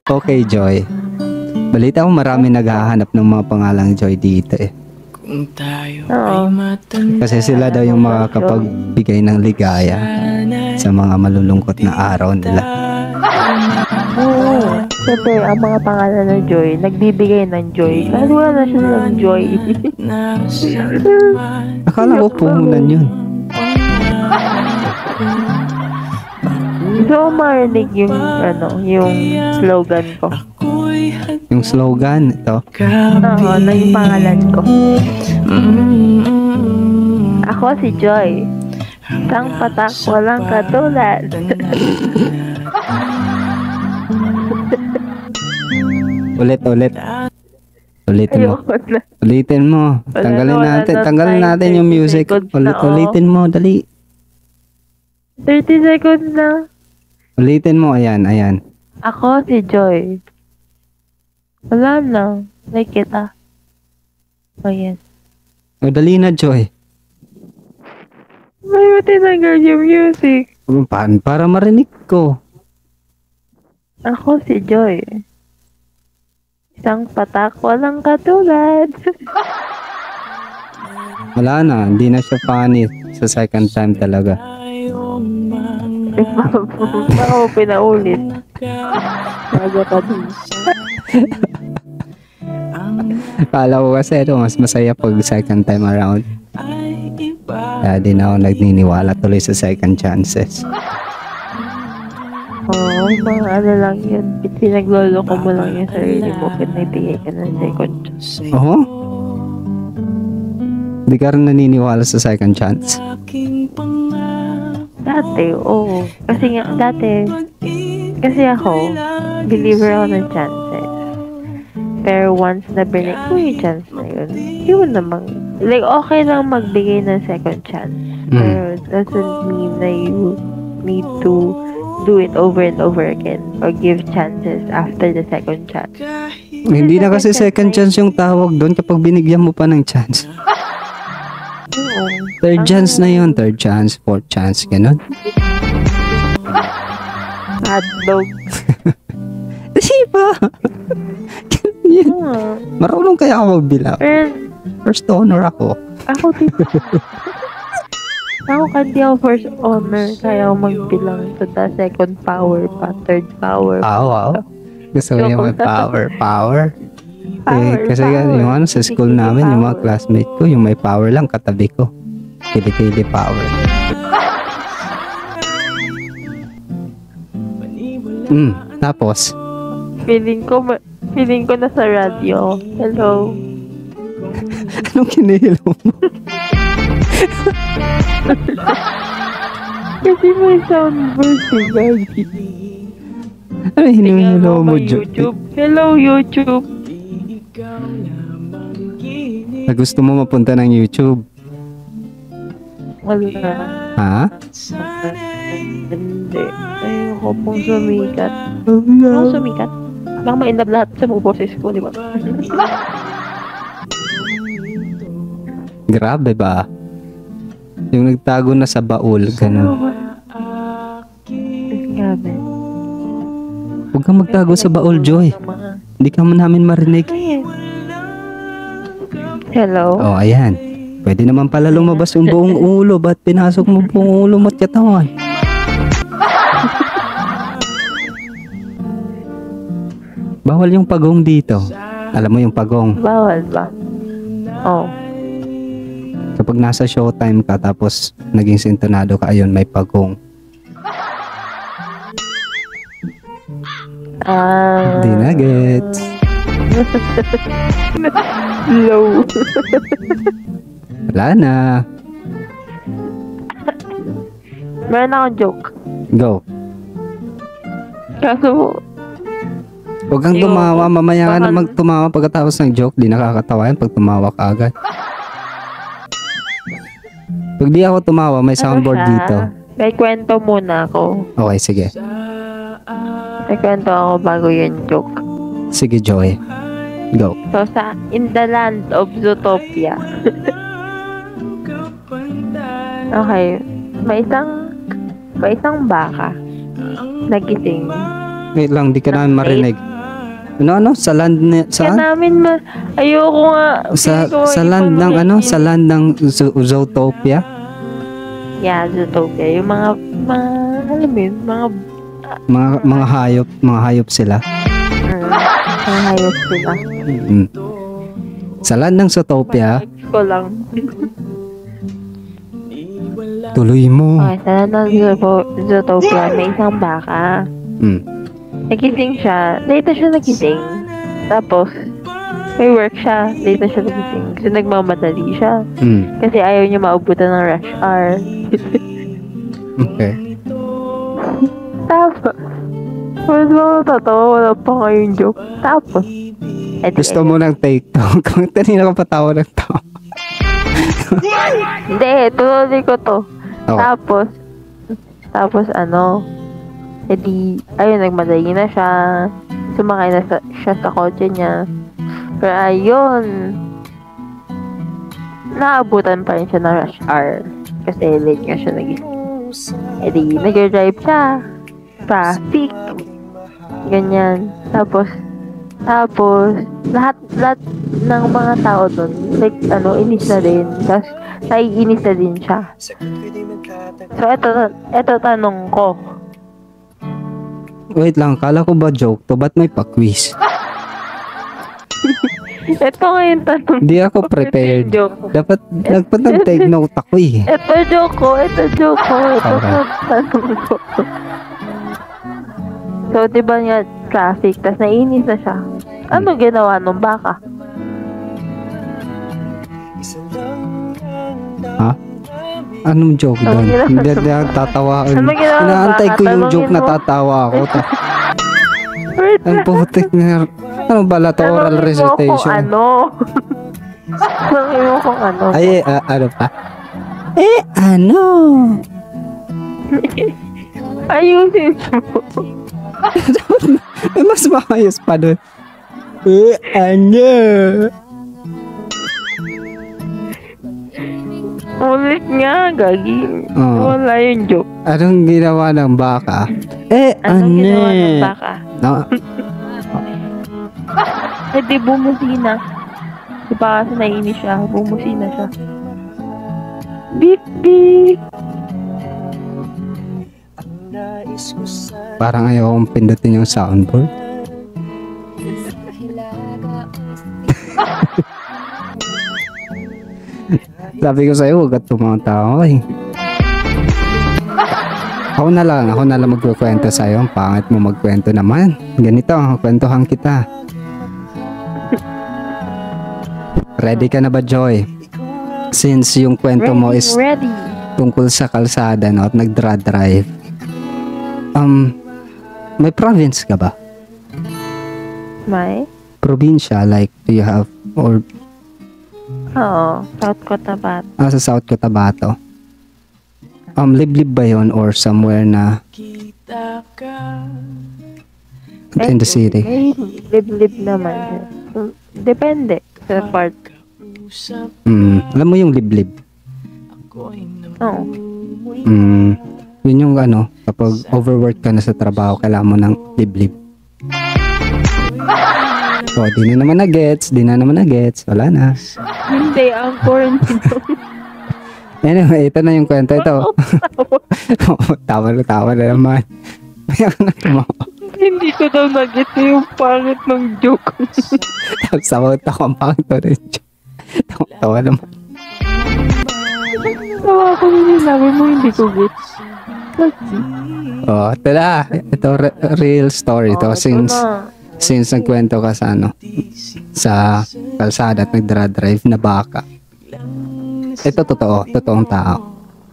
Okay, Joy. Balita ko marami naghahanap ng mga pangalang Joy dito eh. Oo. Kasi sila daw yung makakapagbigay ng ligaya sa mga malulungkot na araw nila. Oo. Siyempre, ang mga pangalan ng Joy, nagbibigay ng joy. Kasi wala na siya ng joy. Akala ko puhunan yun. Gusto ko marinig yung, yung slogan ko. Yung slogan, ito. Oo, na yung pangalan ko. Ako si Joy. Isang patak, walang katulad. Ulit. Ulitin mo. Ayoko na. Ulitin mo. Tanggalin natin yung music. Ulitin mo, dali. 30 seconds na. Ulitin mo, ayan. Ako si Joy. Wala na. Like kita. Oh, yes. O, dali na, Joy. May matinanggal yung music. Para marinig ko. Ako si Joy. Isang patak, walang katulad. Wala na, hindi na siya funny sa second time talaga. Baka mo pinaulit. Baga pa din. Kala ko kasi mas masaya pag second time around. Kaya din ako nagniniwala tuloy sa second chances. Oo, mga lang yun. Pinagloloko mo lang yung sarili mo. Pinibigay ka ng second chance. Oo? Hindi ka rin naniniwala sa second chance? Dati, oo. Kasi ako, believer ako ng chances. Pero once na binig ko yung chance na yun namang, okay lang magbigay ng second chance. Pero it doesn't mean na you need to do it over and over again or give chances after the second chance. Hindi na kasi second chance yung tawag doon kapag binigyan mo pa ng chance. Oo. Third chance na yun. Third chance, fourth chance, ganun. Hotdog. Di ba? Ganyan. Marunong kaya ako magbilang. First honor ako. Ako dito. Ako kandi ako first honor. Kaya ako magbilang sa second power pa, third power pa. Wow. Gusto ko yung may power. Kasi yung sa school namin, yung mga classmate ko, yung may power lang katabi ko. Kilikili power. Tapos? Feeling ko nasa radio. Hello. Anong kinihilo mo? Kasi may soundboard si Gagi. Ano hinihilo mo, YouTube? Hello, YouTube. Na gusto mo mapunta ng YouTube? Wala. Ha? Hindi. Ayoko pong sumikat. Ayoko sumikat. Baka ma-inlove lahat sa mga boses ko, di ba? Grabe ba? Yung nagtago na sa baul, ganun. Grabe. Huwag kang magtago sa baul, Joy. Hindi ka man namin marinig. Hello? Oh, ayan. Pwede naman pala lumabas yung buong ulo. Ba't pinasok mo buong ulo mo't katawan? Bawal yung pagong dito. Alam mo yung pagong. Bawal ba? Oh. Kapag nasa showtime ka tapos naging sintonado ka, ayun, may pagong. Hindi na gets. Low. Wala na. Meron akong joke. Go. Kaso mo, Huwag kang tumawa. Mamaya ka na magtumawa pagkatapos ng joke. Di nakakatawa yan pag tumawa ka agad. Pag di ako tumawa, may soundboard dito. May kwento muna ako. Okay, sige. May kwento ako bago yung joke. Sige, Joy. Go. So, in the land of Zootopia. Okay. May isang baka. nagising. Wait lang, di ka namin marinig. Ano? Sa land Kaya saan? namin ayoko nga. Sa land ng Sa land ng Zootopia? Yeah, Zootopia. Yung mga alam mo yun, Mga hayop sila. mga hayop sila. Sa land ng Zootopia, Ex ko lang. tuloy mo. Okay, sa land ng Zootopia, may isang baka. Nagising siya. Late siya nagising. Tapos, may work siya. Late siya nagising. So, nagmamadali siya. Kasi ayaw niya maubutan ng rush hour. Okay. Tapos, mas matatawa. Wala pa ngayong joke. Tapos, Gusto mo ng take to? Kung kanina ka patawa ng tao. Hindi, tuloy ko to. Oh. Tapos ayun, nagmadali na siya. Sumakay na siya sa kotse niya. Pero ayun, naabutan pa rin siya ng rush hour. Kasi late nga siya nagising. Nag-drive siya. Traffic. Ganyan. Tapos, lahat ng mga tao doon, like, inis na din. Tapos, naiinis na din siya. So, eto tanong ko. Wait lang, kala ko ba joke to? Ba't may pa-quiz? Ito nga yung tanong. Hindi ako prepared. Joke. Dapat nag-take note ako eh. Ito joke ko. Ito Okay. tanong ko. So, diba nga traffic, tas nainis na siya. Ano ginawa nung baka? Ha? Anong joke doon? Hindi tatawa. Ano ginawa ng Inaantay baka? ko yung Tanungin joke na mo. tatawa ako. Wait Ang putik na. Ano bala to? Oral recitation. Tanungin mo kung ano. Ay, ano pa? Ano? Ayusin mo. Mas maayos pa doon. Ano? Ulit nga, gagi. Oh. Wala yung joke. Anong ginawa ng baka? Anong ginawa ng baka? No? Di bumusina. Di ba kasi naiinis siya, bumusina siya. Beep, beep. Parang ayaw kong pindutin yung soundboard. Sabi ko sa'yo, huwag ka tumatawa eh. Ako na lang magkukwento sa'yo. Ang pangit mo magkwento naman. Ganito, kwentuhan kita. Ready ka na ba, Joy? Since yung kwento mo is Ready. tungkol sa kalsada, no, at nagdra-drive. May province ka ba? May? Probinsya, like, do you have, or, Oo, South Cotabato. sa South Cotabato? Liblib ba yun, or somewhere na in the city? May liblib naman. Depende sa part. Alam mo yung liblib? Oo. Yun yung kapag overwork ka na sa trabaho, kailangan mo ng liblib. So, di na naman na gets. Wala na. Hindi, ang quarantine. Anyway, ito na yung kwento. Ito. Tawa na naman. Kaya ka na tumawa. Hindi ko daw nag-get yung pangit ng joke. Tapos ako ang pangit na rin. Tawa naman. Tawa ko yung sinabi mo, hindi ko get. Ito na. Ito, real story to. Since nagkwento ka sa sa kalsada at nagdra-drive na baka. Ito totoong tao.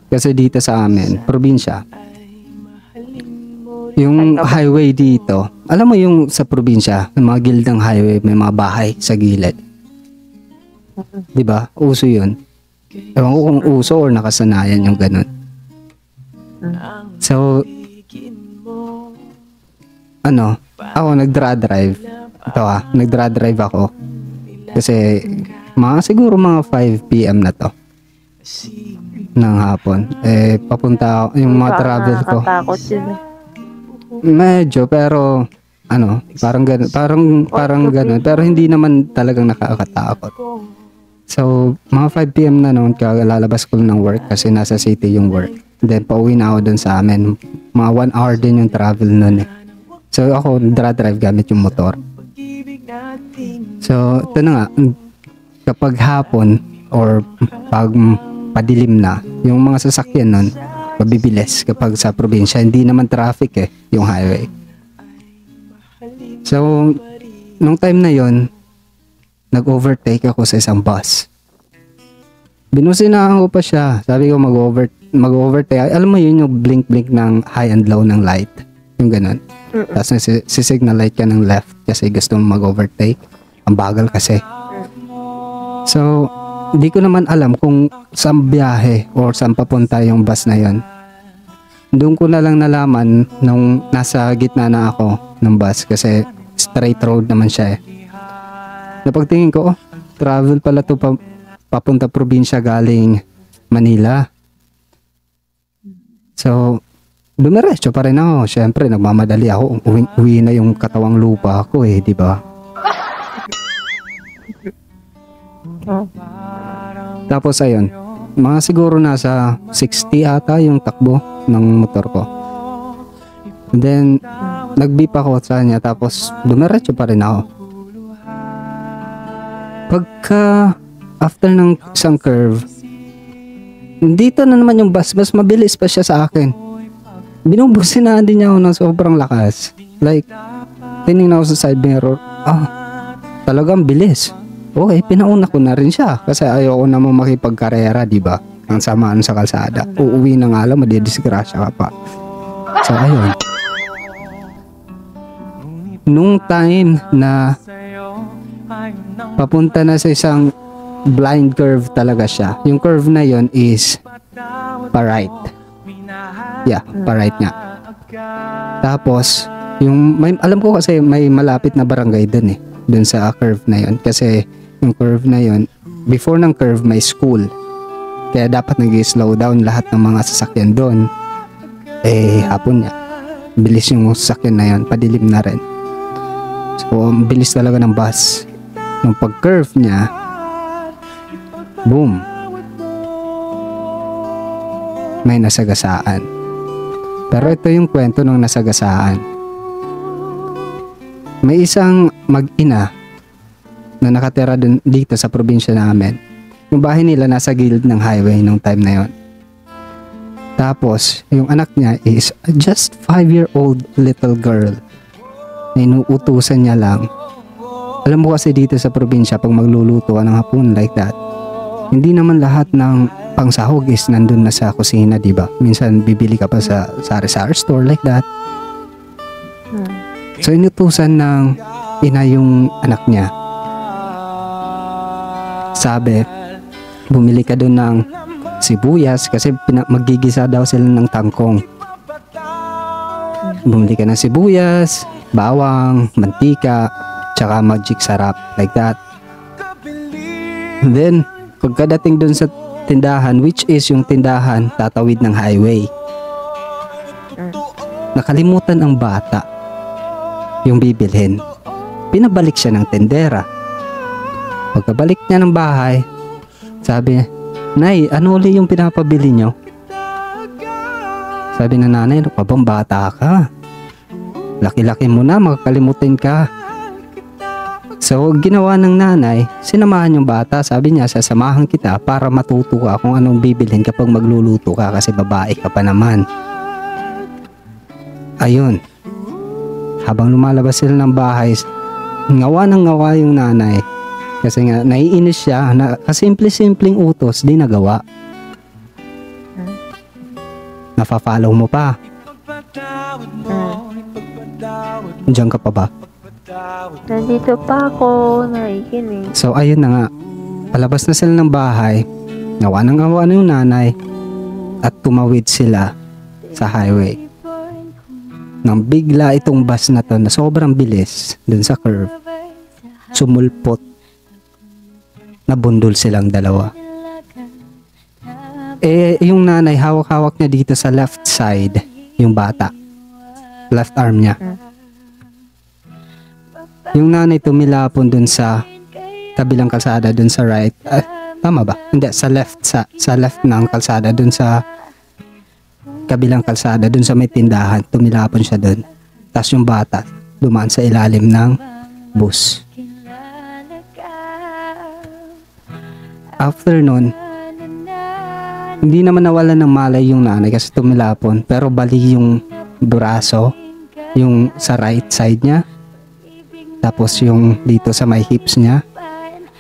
Kasi dito sa amin, probinsya, yung highway dito, alam mo yung sa probinsya, yung mga gildang highway, may mga bahay sa gilid. Diba? Uso yun. Ewan ko kung uso or nakasanayan yung ganun. So, ako nagdra-drive. Nagdra-drive ako. Kasi, siguro mga 5 p.m. na to. Ng hapon. Papunta ako, yung mga travel ko. Nakakatakot yun. Medyo, pero ano, parang ganun, pero hindi naman talagang nakakatakot. So, mga 5 p.m. na noon, lalabas ko ng work kasi nasa city yung work. Then, pauwi na ako dun sa amin. Mga 1 hour din yung travel noon eh. So, ako, drive gamit yung motor. So, ito na nga, kapag hapon or pag padilim na, yung mga sasakyan nun, mabibilis kapag sa probinsya. Hindi naman traffic eh, yung highway. So, nung time na yon, nag-overtake ako sa isang bus. Binusinahan ko pa siya. Sabi ko mag-overtake. Alam mo yun yung blink-blink ng high and low ng light. Yung ganun. Tapos signal light ka ng left kasi gusto mo mag-overtake. Ang bagal kasi. So, hindi ko naman alam kung saan biyahe or saan papunta yung bus na yon. Doon ko na lang nalaman nung nasa gitna na ako ng bus kasi straight road naman siya eh. Napagtingin ko, travel pala to papunta probinsya galing Manila. So, dumiretso pa rin ako. Siyempre, nagmamadali ako. Uwi na yung katawang lupa ko eh, di ba? Tapos ayun, mga siguro nasa 60 ata yung takbo ng motor ko. And then, nag-beep ako sa kanya tapos dumiretso pa rin ako. Pagka after ng isang curve, dito na naman yung bus, mas mabilis pa siya sa akin. Binubusinahan din niya ako ng sobrang lakas. Like, tinignan ako sa side mirror, talagang bilis. Okay, pinauna ko na rin siya kasi ayoko naman makipagkarera, di ba? Ang samaan sa kalsada. Uuwi na nga lang, madidisgrasya ka pa. So, ayun. Nung time na papunta na sa isang blind curve talaga siya. Yung curve na yon is pa-right. Yeah, pa-right nga. Tapos, alam ko kasi may malapit na barangay dun eh. Dun sa curve na yon. Kasi yung curve na yon, before ng curve may school. Kaya dapat nag-slow down lahat ng mga sasakyan doon. Eh, hapon niya. Bilis yung sasakyan na yon, padilim na rin. So, ang bilis talaga ng bus. Nung pag-curve niya, boom, may nasagasaan. Pero ito yung kwento ng nasagasaan. May isang mag-ina na nakatira dito sa probinsya namin. Yung bahay nila nasa gilid ng highway nung time na yon. Tapos, yung anak niya is just 5-year-old little girl na inuutusan niya lang. Alam mo kasi dito sa probinsya, pag magluluto ka ng hapon like that, hindi naman lahat ng pangsahog is nandun na sa kusina, di ba? Minsan bibili ka pa sa sari-sari store like that. So inutusan ng ina yung anak niya. Sabi, bumili ka dun ng sibuyas kasi magigisa daw sila ng tangkong. Bumili ka ng sibuyas, bawang, mantika, tsaka magic sarap like that. And then, pagkadating dun sa tindahan, which is yung tindahan tatawid ng highway, nakalimutan ang bata yung bibilhin. Pinabalik siya ng tendera. Pagkabalik niya ng bahay, sabi niya, "Nay, ano ulit yung pinapabili nyo?" Sabi ng nanay, "Ano ka bang bata ka? Laki-laki mo na, makakalimutin ka." So, ginawa ng nanay, sinamahan yung bata. Sabi niya, "Sasamahan kita para matuto ka kung anong bibilhin kapag magluluto ka kasi babae ka pa naman." Ayun. Habang lumalabas sila ng bahay, ngawa ng ngawa yung nanay. Kasi nga, naiinis siya na kasimple-simpleng utos, di nagawa. Nafa-follow mo pa. Diyan ka pa ba? Nandito pa ako, nakikinig. So ayun na nga, palabas na sila ng bahay, ngawa ng ngawa na yung nanay, at tumawid sila sa highway. Nang bigla itong bus na to na sobrang bilis dun sa curve, sumulpot, nabundol silang dalawa. Eh yung nanay, hawak-hawak niya dito sa left side yung bata. left arm niya. Yung nanay tumilapon dun sa kabilang kalsada, dun sa right. Tama ba? Hindi, sa left, sa left ng kalsada, dun sa kabilang kalsada, dun sa may tindahan, tumilapon siya dun. Tapos yung bata, dumaan sa ilalim ng bus. After nun, hindi naman nawala ng malay yung nanay kasi tumilapon, pero bali yung braso, yung sa right side niya, tapos yung dito sa may hips niya,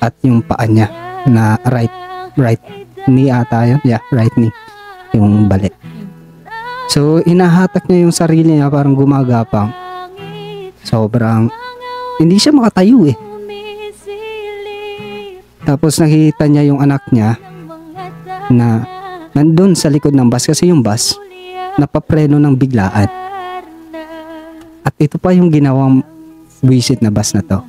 at yung paa niya na right knee ata yun. Yeah, right knee. Yung bali. So, inahatak niya yung sarili niya, parang gumagapang. Sobrang, hindi siya makatayo eh. Tapos nakita niya yung anak niya na nandun sa likod ng bus kasi yung bus napapreno ng biglaan. At ito pa yung ginawang visit na bus na to.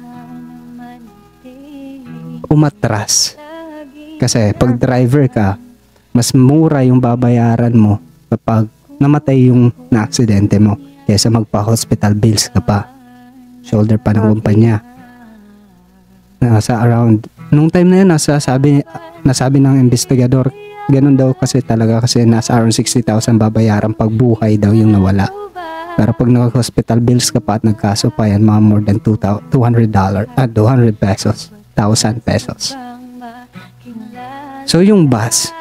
Umatras. Kasi pag driver ka, mas mura yung babayaran mo kapag namatay yung na-aksidente mo kaysa magpa-hospital bills ka pa. Shoulder pa ng kumpanya. Nasa around, nung time na yun, nasabi ng investigador, ganun daw kasi talaga kasi nasa around 60,000 babayaran pag buhay daw yung nawala. Pero pag nag-hospital bills ka pa at nagkaso pa yan, mga more than $200 at 200 pesos, 1,000 pesos. So yung bus,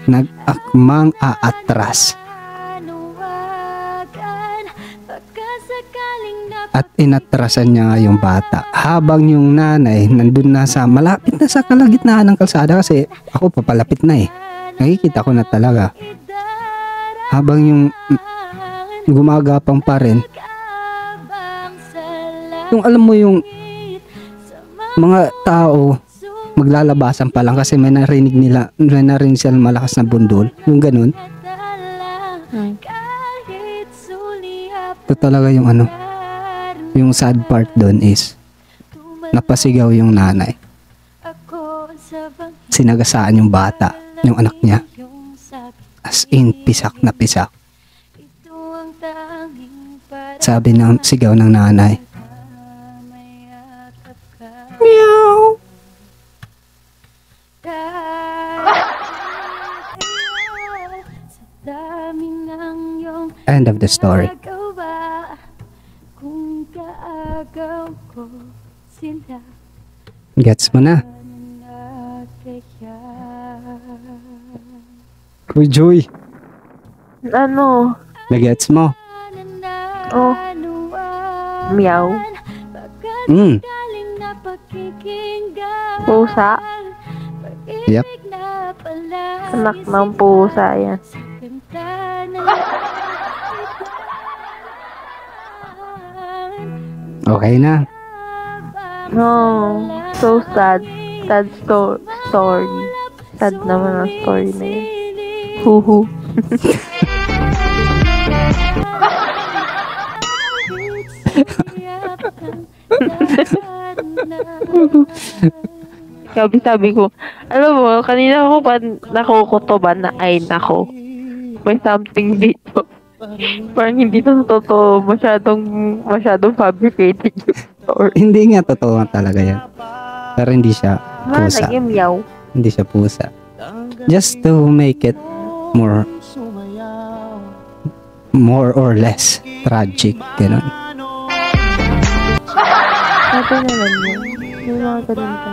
nag-akmang aatras. At inatrasan niya yung bata. Habang yung nanay nandun na sa, malapit na sa kalagitnaan ng kalsada kasi ako papalapit na eh. Nakikita ko na talaga. Habang yung gumagapang pa rin. Yung alam mo yung mga tao maglalabasan pa lang kasi may narinig sila malakas na bundol. Yung ganun. Ito talaga yung ano. Yung sad part doon is napasigaw yung nanay. Sinagasaan yung bata, yung anak niya. As in, pisak na pisak. Sabi ng sigaw ng nanay, meow. End of the story. Gets mo na? Kuy Joy. Ano? Nagets mo? Oh. Meow. Pusa. Yep. Anak ng pusa yan. Okay na. No. So sad. Sad story. Sad naman ang story na yun. Huhu. Sabi ko, alam mo, kanina ako pa nakukutoban na ay nako. May something dito. Parang hindi na totoo, masyadong fabricated yung story. Hindi nga totoo talaga yan. Pero hindi siya pusa. Naging meow. Hindi siya pusa. Just to make it more or less tragic, ganun. Sabi naman yun. Yung mga ganun ka.